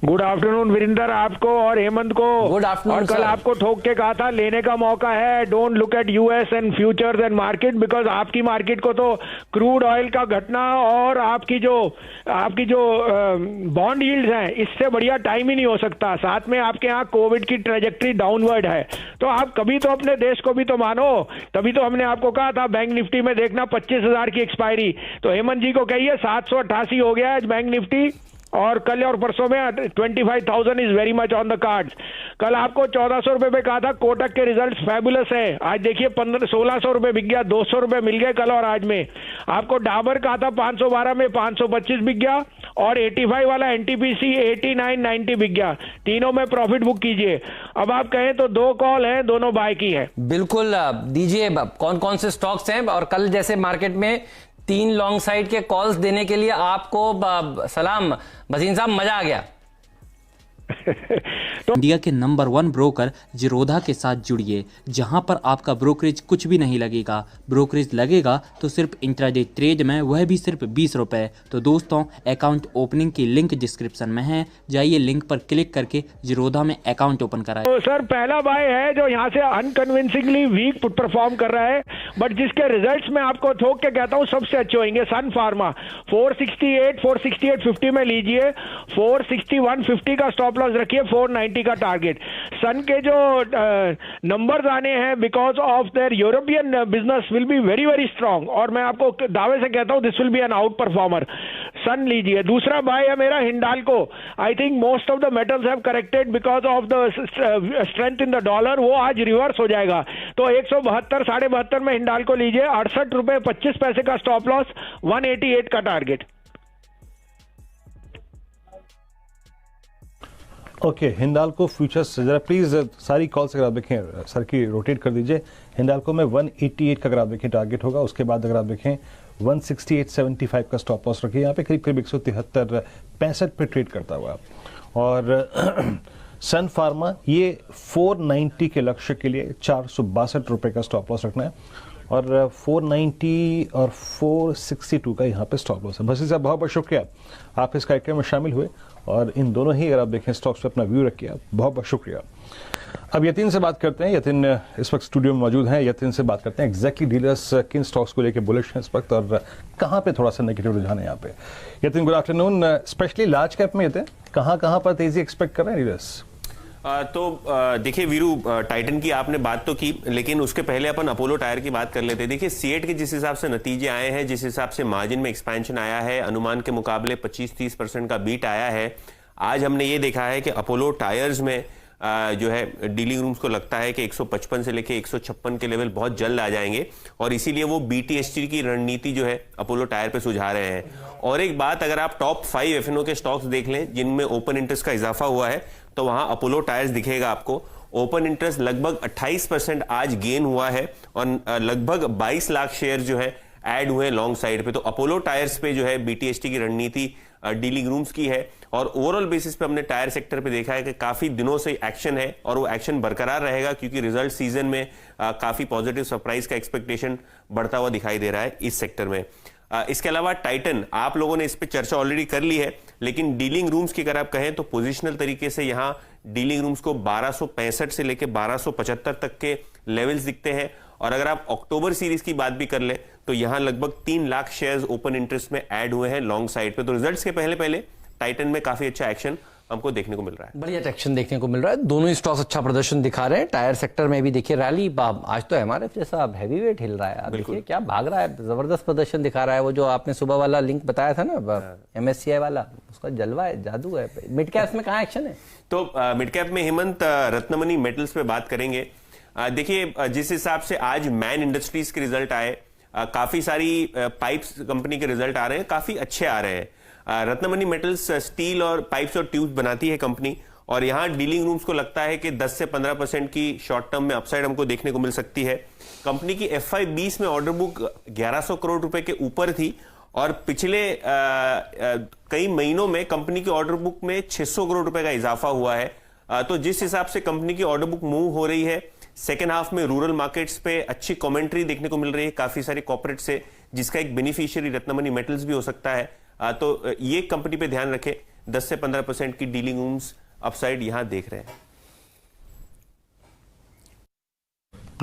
Good afternoon Virendra, आपको और हेमंत को। Good afternoon. और कल आपको ठोक के कहा था लेने का मौका है, don't look at US and futures and market, because आपकी मार्केट को तो क्रूड ऑयल का घटना और आपकी जो बॉन्ड यील्ड्स हैं, इससे बढ़िया टाइम ही नहीं हो सकता। साथ में आपके यहाँ कोविड की ट्रेजेक्ट्री डाउनवर्ड है, तो आप कभी तो अपने देश को भी तो मानो। तभी तो हमने आपको कहा था बैंक निफ्टी में देखना 25,000 की एक्सपायरी। तो हेमंत जी को कहिए 788 हो गया है बैंक निफ्टी, और कल और परसों में 25,000 is very much on the cards. कल आपको 1400 रुपए पे कहा था कोटक के रिजल्ट्स फैबुलस है, आज देखिए 1600 रुपए बिक गया, 200 रुपए मिल गए कल और आज में। आपको डाबर कहा था 512 में 525 बिक गया, और 85 वाला एनटीपीसी 89, 90 बिक गया। तीनों में प्रॉफिट बुक कीजिए। अब आप कहें तो 2 कॉल है, दोनों बाय की है। बिल्कुल दीजिए, कौन कौन से स्टॉक्स हैं, और कल जैसे मार्केट में 3 लॉन्ग साइड के कॉल्स देने के लिए आपको सलाम भसीन साहब, मजा आ गया। इंडिया के नंबर 1 ब्रोकर जिरोधा के साथ जुड़िए, जहां पर आपका ब्रोकरेज कुछ भी नहीं लगेगा। ब्रोकरेज लगेगा तो सिर्फ इंट्राडे ट्रेड में, वह भी सिर्फ 20 रुपए। तो दोस्तों, अकाउंट ओपनिंग की लिंक डिस्क्रिप्शन में है, जाइए लिंक पर क्लिक करके जिरोधा में अकाउंट ओपन कराएं। तो सर पहला बाय है जो यहाँ से अनकन्विंसिंगली वीक परफॉर्म कर रहा है, बट जिसके रिजल्ट्स में आपको थोक के कहता हूँ सबसे अच्छे होंगे। सन फार्मा 468, 468.50 में लीजिए, 461.50 का स्टॉप लॉस रखिए, 490 का टारगेट। सन के जो नंबर्स आने हैं because of their European business will be very very strong, और मैं आपको दावे से कहता हूं this will be an outperformer. सन लीजिए। दूसरा बाय है मेरा Hindalco. I think most of the metals have corrected because of the strength in the dollar, वो आज रिवर्स हो जाएगा। तो 172, 72.5 में हिंडाल्को लीजिए, 68 रुपए 25 पैसे का स्टॉप लॉस, 188 का टारगेट। ओके, हिंडाल्को फ्यूचर्स जरा प्लीज सारी कॉल्स अगर आप देखें सर की रोटेट कर दीजिए। हिंडाल्को में 188 का अगर आप देखें टारगेट होगा, उसके बाद अगर आप देखें 168.75 का स्टॉप लॉस रखिए। यहाँ पे करीब करीब 173.65 पे ट्रेड करता हुआ। और सन फार्मा ये 490 के लक्ष्य के लिए 462 रुपए का स्टॉप लॉस रखना है, और 490 और 462 का यहाँ पे स्टॉप लॉस है। बस साहब बहुत बहुत शुक्रिया, आप इस कार्यक्रम में शामिल हुए, और इन दोनों ही अगर आप देखें स्टॉक्स पे अपना व्यू रखिए। बहुत बहुत शुक्रिया। अब यतीन से बात करते हैं। यतीन इस वक्त स्टूडियो में मौजूद हैं। यतीन से बात करते हैं एग्जैक्टली डीलर्स किन स्टॉक्स को लेकर बुलिश हैं इस वक्त, और कहाँ पे थोड़ा सा नेगेटिव रुझान है यहाँ पे। Yatin good afternoon. Specially large cap में यतीन कहाँ पर तेजी एक्सपेक्ट कर रहे हैं डीलर्स? तो देखिए वीरू, टाइटन की आपने बात तो की, लेकिन उसके पहले अपन अपोलो टायर की बात कर लेते हैं। देखिए सीएट के जिस हिसाब से नतीजे आए हैं, जिस हिसाब से मार्जिन में एक्सपेंशन आया है, अनुमान के मुकाबले 25-30% का बीट आया है। आज हमने ये देखा है कि अपोलो टायर्स में जो है डीलिंग रूम्स को लगता है कि 155 से लेके 156 के लेवल बहुत जल्द आ जाएंगे, और इसीलिए वो बीटीएसटी की रणनीति जो है अपोलो टायर पे सुझा रहे हैं। और एक बात, अगर आप टॉप 5 एफएनओ के स्टॉक्स देख लें जिनमें ओपन इंटरेस्ट का इजाफा हुआ है, तो वहां अपोलो टायर्स दिखेगा आपको। ओपन इंटरेस्ट लगभग 28% आज गेन हुआ है, और लगभग 22 लाख शेयर जो है ऐड हुए लॉन्ग साइड पे। तो अपोलो टायर्स पे जो है बीटीएसटी की रणनीति डीलिंग रूम्स की है, और ओवरऑल बेसिस पे हमने टायर सेक्टर पे देखा है कि काफी दिनों से एक्शन है, और वो एक्शन बरकरार रहेगा, क्योंकि रिजल्ट सीजन में काफी पॉजिटिव सरप्राइज का एक्सपेक्टेशन बढ़ता हुआ दिखाई दे रहा है इस सेक्टर में। इसके अलावा टाइटन, आप लोगों ने इस पे चर्चा ऑलरेडी कर ली है, लेकिन डीलिंग रूम्स की अगर आप कहें तो पोजिशनल तरीके से यहां डीलिंग रूम्स को 1265 से लेकर 1275 तक के लेवल्स दिखते हैं। और अगर आप अक्टूबर सीरीज की बात भी कर ले तो यहां लगभग 3 लाख शेयर्स ओपन इंटरेस्ट में ऐड हुए हैं लॉन्ग साइड पे। तो रिजल्ट्स के पहले टाइटन में काफी अच्छा एक्शन हमको देखने को मिल रहा है। बढ़िया एक्शन देखने को मिल रहा है। दोनों ही स्टॉक्स अच्छा प्रदर्शन दिखा रहे हैं। टायर सेक्टर में भी देखिए रैली, आज तो एमआरएफ जैसा हैवी वेट हिल रहा है। देखिए क्या भाग रहा है, जबरदस्त प्रदर्शन दिखा रहा है। वो जो आपने सुबह वाला लिंक बताया था ना एमएससीआई वाला, उसका जलवा है, जादू है। मिड कैप्स में कहाँ एक्शन है? तो मिड कैप में हेमंत रत्नमणि मेटल्स पे बात करेंगे। देखिए जिस हिसाब से आज मैन इंडस्ट्रीज के रिजल्ट आए, काफी सारी पाइप्स कंपनी के रिजल्ट आ रहे हैं, काफी अच्छे आ रहे हैं। रत्नमणि मेटल्स स्टील और पाइप्स और ट्यूब्स बनाती है कंपनी, और यहां डीलिंग रूम्स को लगता है कि 10 से 15% की शॉर्ट टर्म में अपसाइड हमको देखने को मिल सकती है। कंपनी की FY 20 में ऑर्डर बुक 1100 करोड़ रुपए के ऊपर थी, और पिछले कई महीनों में कंपनी की ऑर्डर बुक में 600 करोड़ रुपए का इजाफा हुआ है। तो जिस हिसाब से कंपनी की ऑर्डर बुक मूव हो रही है, सेकेंड हाफ में रूरल मार्केट्स पे अच्छी कमेंट्री देखने को मिल रही है काफी सारे कॉर्पोरेट से, जिसका एक बेनिफिशियरी रत्नमणि मेटल्स भी हो सकता है। तो ये कंपनी पे ध्यान रखें। 10 से 15% की डीलिंग रूम्स अपसाइड यहां देख रहे हैं।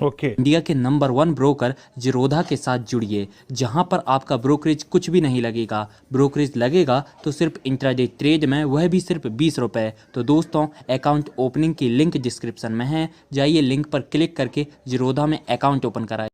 ओके इंडिया के नंबर 1 ब्रोकर जिरोधा के साथ जुड़िए, जहां पर आपका ब्रोकरेज कुछ भी नहीं लगेगा। ब्रोकरेज लगेगा तो सिर्फ इंट्राडे ट्रेड में, वह भी सिर्फ 20 रुपए। तो दोस्तों, अकाउंट ओपनिंग की लिंक डिस्क्रिप्शन में है, जाइए लिंक पर क्लिक करके जिरोधा में अकाउंट ओपन कराइए।